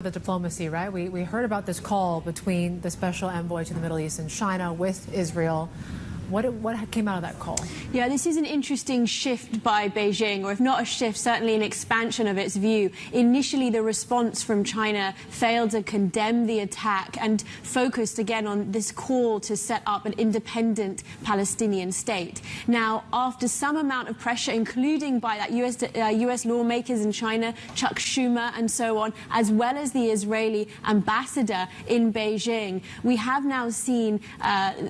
The diplomacy, right? We heard about this call between the special envoy to the Middle East and China with Israel. What came out of that call? Yeah, this is an interesting shift by Beijing, or if not a shift, certainly an expansion of its view. Initially, the response from China failed to condemn the attack and focused again on this call to set up an independent Palestinian state. Now, after some amount of pressure, including by that US lawmakers in China, Chuck Schumer and so on, as well as the Israeli ambassador in Beijing, we have now seen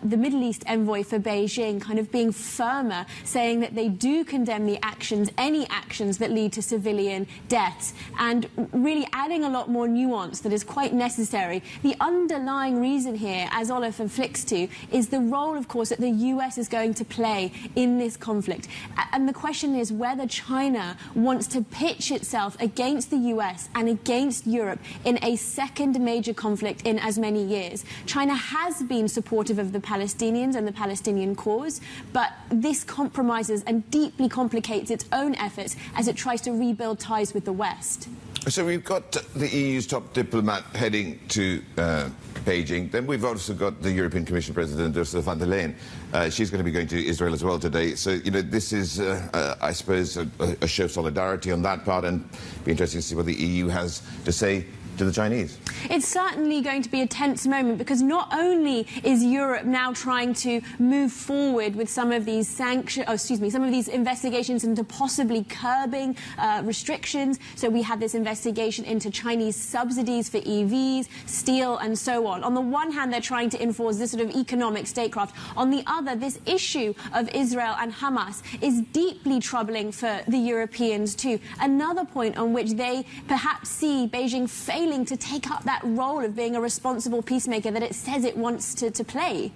the Middle East envoy for Beijing kind of being firmer, saying that they do condemn the actions, any actions that lead to civilian deaths, and really adding a lot more nuance that is quite necessary. The underlying reason here, as Oliver flicks to, is the role, of course, that the US is going to play in this conflict. And the question is whether China wants to pitch itself against the US and against Europe in a second major conflict in as many years. China has been supportive of the Palestinians and the Palestinian cause, but this compromises and deeply complicates its own efforts as it tries to rebuild ties with the West. So we've got the EU's top diplomat heading to Beijing. Then we've also got the European Commission President, Ursula von der Leyen. She's going to be going to Israel as well today. So, you know, this is, I suppose, a show of solidarity on that part, and it'll be interesting to see what the EU has to say to the Chinese. It's certainly going to be a tense moment, because not only is Europe now trying to move forward with some of these some of these investigations into possibly curbing restrictions. So we have this investigation into Chinese subsidies for EVs, steel, and so on. On the one hand, they're trying to enforce this sort of economic statecraft. On the other, this issue of Israel and Hamas is deeply troubling for the Europeans too. Another point on which they perhaps see Beijing failing to take up that role of being a responsible peacemaker that it says it wants to play.